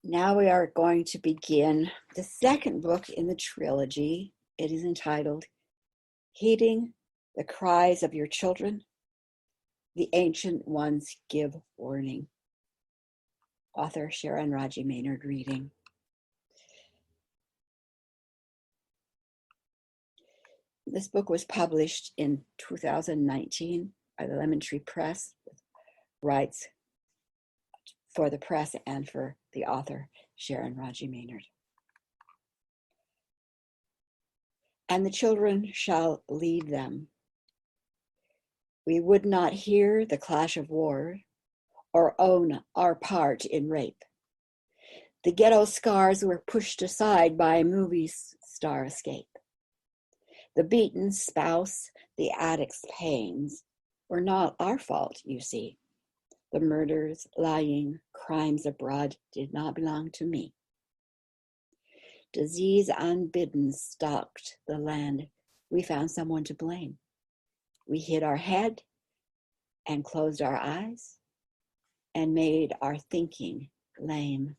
Now we are going to begin the second book in the trilogy. It is entitled Heeding the Cries of Your Children. The Ancient Ones Give Warning. Author Sharon Raji Maynard reading. This book was published in 2019 by the Lemon Tree Press, with rights for the press and for the author, Sharon Raji Maynard. And the children shall lead them. We would not hear the clash of war or own our part in rape. The ghetto scars were pushed aside by a movie star escape. The beaten spouse, the addict's pains were not our fault, you see. The murders, lying, crimes abroad did not belong to me. Disease unbidden stalked the land. We found someone to blame. We hid our head and closed our eyes and made our thinking lame.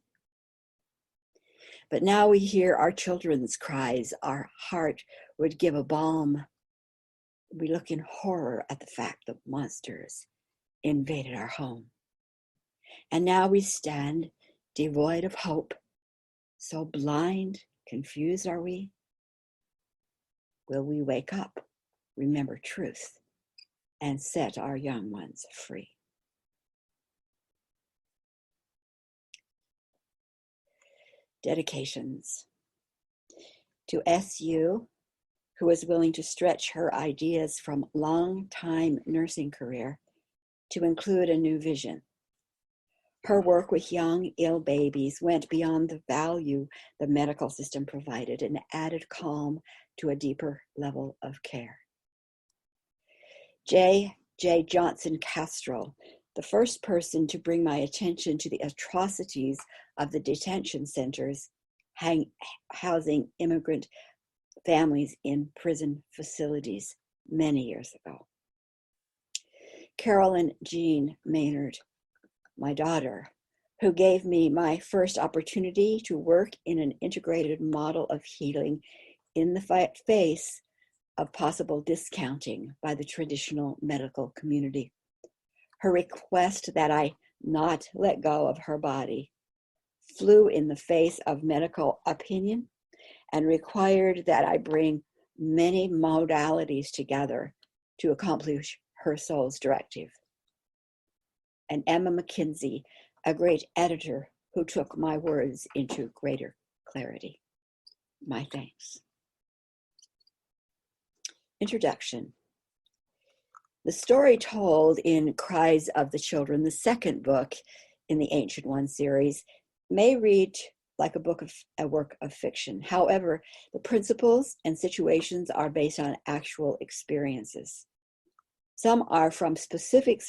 But now we hear our children's cries. Our heart would give a balm. We look in horror at the fact that monsters invaded our home. And now we stand devoid of hope. So blind, confused are we? Will we wake up, remember truth, and set our young ones free? Dedications. To SU, who is willing to stretch her ideas from long-time nursing career to include a new vision. Her work with young, ill babies went beyond the value the medical system provided and added calm to a deeper level of care. J. Johnson Castro, the first person to bring my attention to the atrocities of the detention centers housing immigrant families in prison facilities many years ago. Carolyn Jean Maynard, my daughter, who gave me my first opportunity to work in an integrated model of healing in the face of possible discounting by the traditional medical community. Her request that I not let go of her body flew in the face of medical opinion and required that I bring many modalities together to accomplish her soul's directive. And Emma McKinsey, a great editor who took my words into greater clarity. My thanks. Introduction. The story told in Cries of the Children, the second book in the Ancient One series, may read like a work of fiction. However, the principles and situations are based on actual experiences. Some are from specific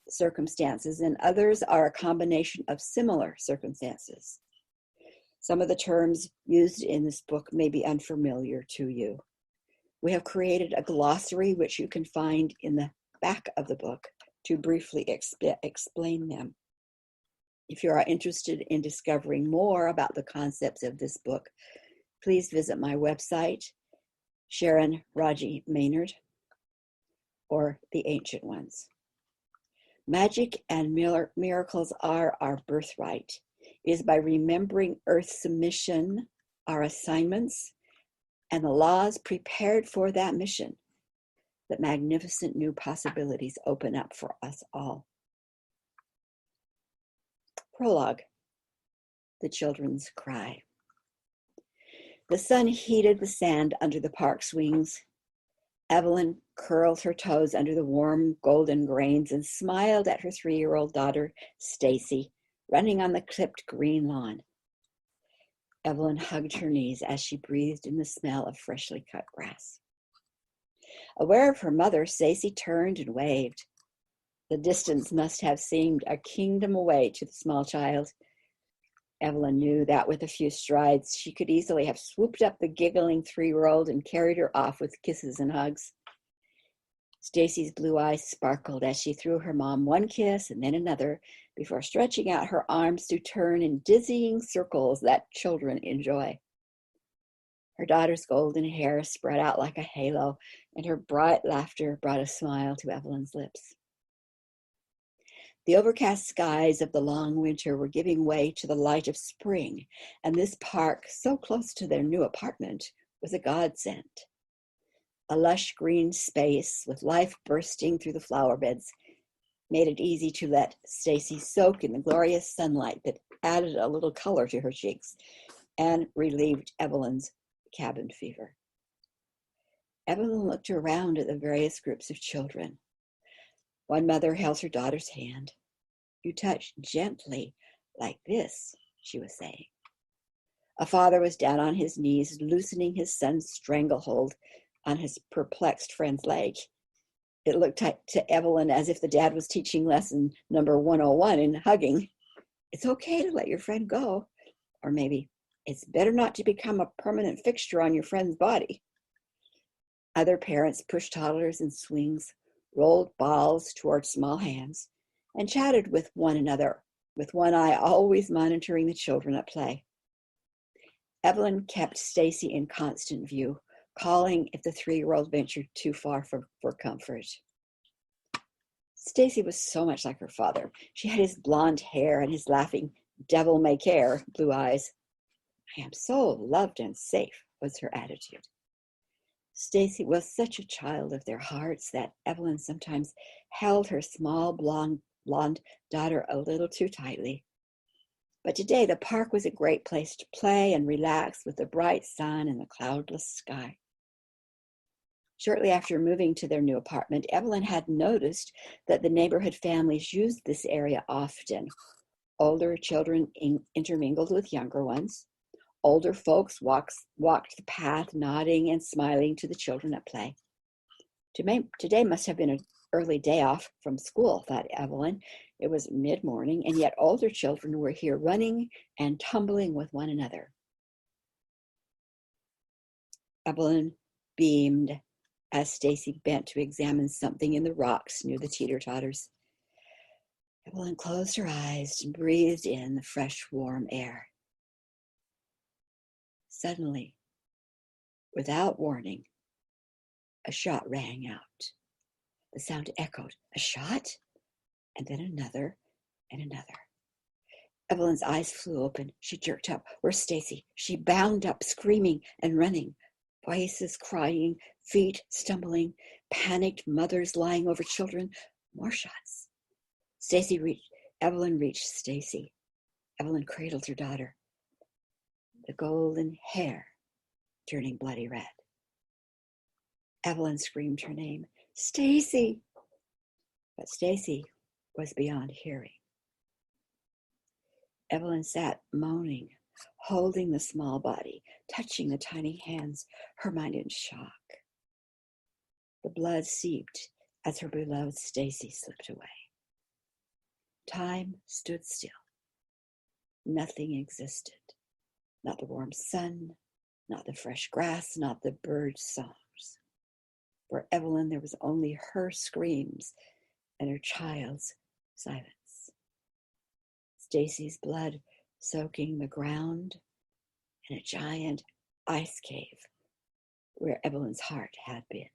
circumstances, and others are a combination of similar circumstances. Some of the terms used in this book may be unfamiliar to you. We have created a glossary which you can find in the back of the book to briefly explain them. If you are interested in discovering more about the concepts of this book, please visit my website, Sharon Raji Maynard, or The Ancient Ones. Magic and miracles are our birthright. It is by remembering Earth's mission, our assignments, and the laws prepared for that mission that magnificent new possibilities open up for us all. Prologue. The Children's Cry. The sun heated the sand under the park swings. Evelyn curled her toes under the warm golden grains and smiled at her 3-year-old daughter, Stacy, running on the clipped green lawn. Evelyn hugged her knees as she breathed in the smell of freshly cut grass. Aware of her mother, Stacy turned and waved. The distance must have seemed a kingdom away to the small child. Evelyn knew that with a few strides, she could easily have swooped up the giggling 3-year-old and carried her off with kisses and hugs. Stacy's blue eyes sparkled as she threw her mom one kiss and then another before stretching out her arms to turn in dizzying circles that children enjoy. Her daughter's golden hair spread out like a halo, and her bright laughter brought a smile to Evelyn's lips. The overcast skies of the long winter were giving way to the light of spring, and this park, so close to their new apartment, was a godsend. A lush green space with life bursting through the flower beds made it easy to let Stacy soak in the glorious sunlight that added a little color to her cheeks and relieved Evelyn's cabin fever. Evelyn looked around at the various groups of children. One mother held her daughter's hand. "You touch gently like this," she was saying. A father was down on his knees, loosening his son's stranglehold on his perplexed friend's leg. It looked to Evelyn as if the dad was teaching lesson number 101 in hugging. "It's okay to let your friend go." Or maybe, "It's better not to become a permanent fixture on your friend's body." Other parents pushed toddlers in swings, rolled balls toward small hands, and chatted with one another, with one eye always monitoring the children at play. Evelyn kept Stacy in constant view, calling if the 3-year-old ventured too far for comfort. Stacy was so much like her father. She had his blonde hair and his laughing devil-may-care blue eyes. "I am so loved and safe," was her attitude. Stacy was such a child of their hearts that Evelyn sometimes held her small blonde daughter a little too tightly. But today the park was a great place to play and relax with the bright sun and the cloudless sky. Shortly after moving to their new apartment, Evelyn had noticed that the neighborhood families used this area often. Older children intermingled with younger ones. Older folks walked the path, nodding and smiling to the children at play. Today must have been an early day off from school, thought Evelyn. It was mid-morning, and yet older children were here running and tumbling with one another. Evelyn beamed as Stacy bent to examine something in the rocks near the teeter-totters. Evelyn closed her eyes and breathed in the fresh, warm air. Suddenly, without warning, a shot rang out. The sound echoed, a shot, and then another and another. Evelyn's eyes flew open. She jerked up. "Where's Stacy?" She bounded up, screaming and running. Voices crying, feet stumbling, panicked mothers lying over children. More shots. Evelyn reached Stacy. Evelyn cradled her daughter, the golden hair turning bloody red. Evelyn screamed her name, "Stacy!" But Stacy was beyond hearing. Evelyn sat moaning, holding the small body, touching the tiny hands, her mind in shock. The blood seeped as her beloved Stacy slipped away. Time stood still. Nothing existed. Not the warm sun, not the fresh grass, not the birds' songs. For Evelyn, there was only her screams and her child's silence. Stacy's blood soaking the ground in a giant ice cave where Evelyn's heart had been.